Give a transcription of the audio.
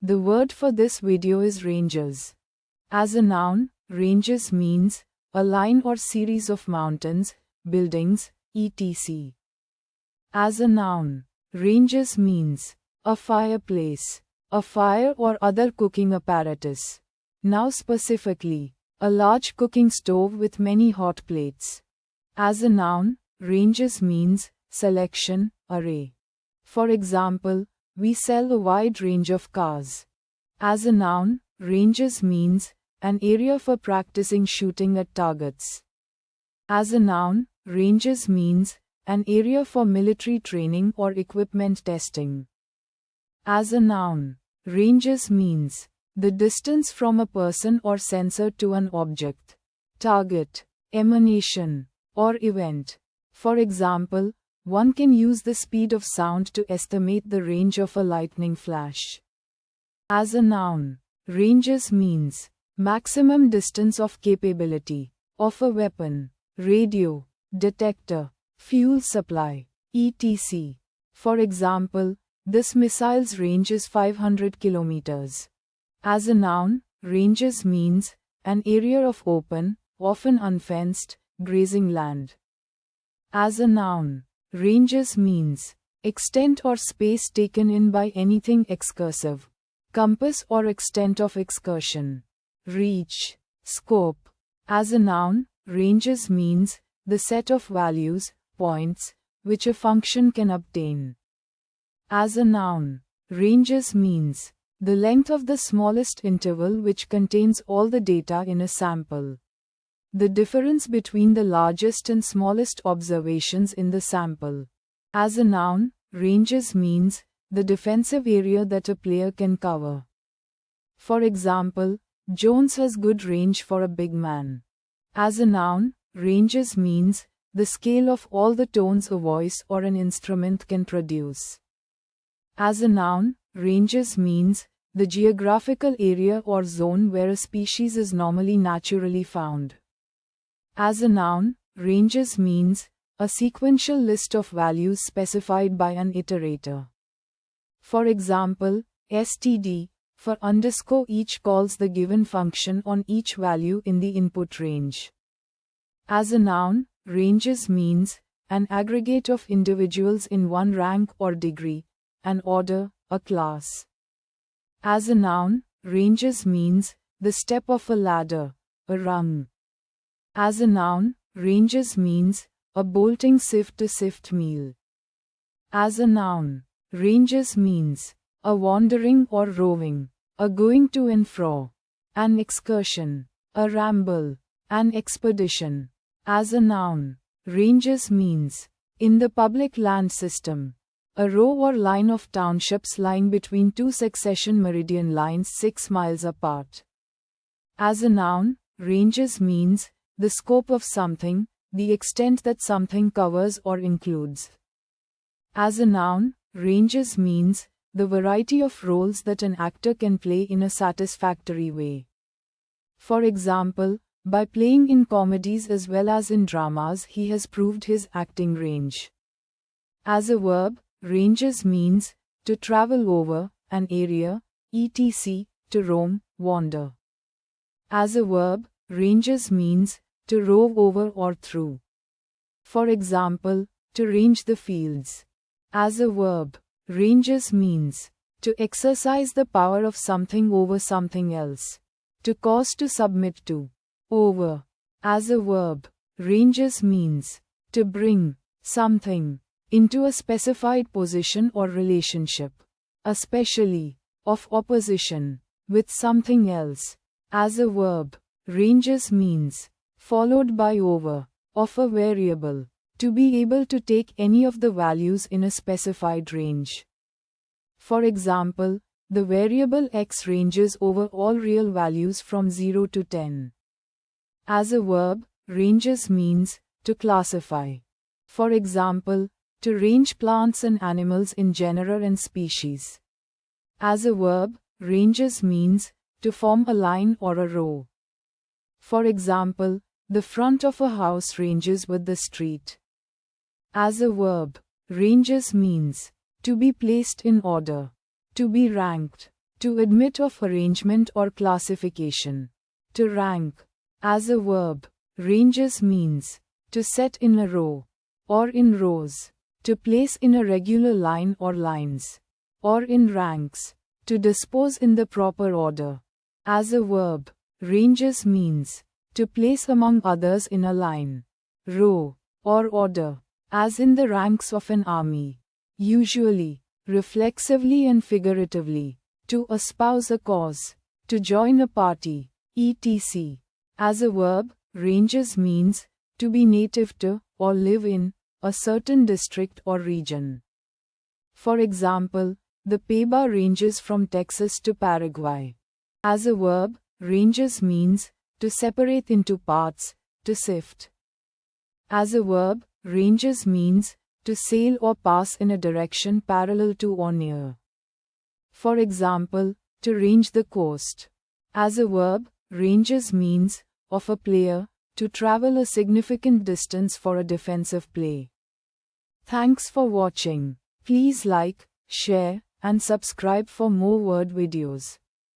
The word for this video is ranges. As a noun, ranges means a line or series of mountains, buildings, etc. As a noun, ranges means a fireplace, a fire or other cooking apparatus. Now specifically, a large cooking stove with many hot plates. As a noun, ranges means selection, array. For example, we sell a wide range of cars. As a noun, ranges means an area for practicing shooting at targets. As a noun, ranges means an area for military training or equipment testing. As a noun, ranges means the distance from a person or sensor to an object, target, emanation, or event. For example, one can use the speed of sound to estimate the range of a lightning flash. As a noun, ranges means maximum distance of capability of a weapon, radio, detector, fuel supply, etc. For example, this missile's range is 500 kilometers. As a noun, ranges means an area of open, often unfenced, grazing land. As a noun, ranges means extent or space taken in by anything excursive, compass or extent of excursion, reach, scope. As a noun, ranges means the set of values, points, which a function can obtain. As a noun, ranges means the length of the smallest interval which contains all the data in a sample. The difference between the largest and smallest observations in the sample. As a noun, ranges means the defensive area that a player can cover. For example, Jones has good range for a big man. As a noun, ranges means the scale of all the tones a voice or an instrument can produce. As a noun, ranges means the geographical area or zone where a species is normally naturally found. As a noun, ranges means a sequential list of values specified by an iterator. For example, std for underscore each calls the given function on each value in the input range. As a noun, ranges means an aggregate of individuals in one rank or degree, an order, a class. As a noun, ranges means the step of a ladder, a rung. As a noun, ranges means a bolting sieve to sift meal. As a noun, ranges means a wandering or roving, a going to and fro, an excursion, a ramble, an expedition. As a noun, ranges means in the public land system, a row or line of townships lying between two succession meridian lines 6 miles apart. As a noun, ranges means the scope of something, the extent that something covers or includes. As a noun, ranges means the variety of roles that an actor can play in a satisfactory way. For example, by playing in comedies as well as in dramas, he has proved his acting range. As a verb, ranges means to travel over an area, etc., to roam, wander. As a verb, ranges means to rove over or through. For example, to range the fields. As a verb, ranges means to exercise the power of something over something else, to cause to submit to, over. As a verb, ranges means to bring something into a specified position or relationship, especially of opposition with something else. As a verb, ranges means followed by over of a variable, to be able to take any of the values in a specified range. For example, the variable x ranges over all real values from 0 to 10. As a verb, ranges means to classify. For example, to range plants and animals in genera and species. As a verb, ranges means to form a line or a row. For example, the front of a house ranges with the street. As a verb, ranges means to be placed in order, to be ranked, To admit of arrangement or classification. To rank. As a verb, ranges means to set in a row or in rows, to place in a regular line or lines, or in ranks, to dispose in the proper order. As a verb, ranges means to place among others in a line, row, or order, as in the ranks of an army, usually, reflexively and figuratively, to espouse a cause, to join a party, etc. As a verb, ranges means to be native to, or live in, a certain district or region. For example, the Peiba ranges from Texas to Paraguay. As a verb, ranges means to separate into parts, to sift. As a verb, ranges means to sail or pass in a direction parallel to or near. For example, to range the coast. As a verb, ranges means of a player to travel a significant distance for a defensive play. Thanks for watching. Please like, share, and subscribe for more word videos.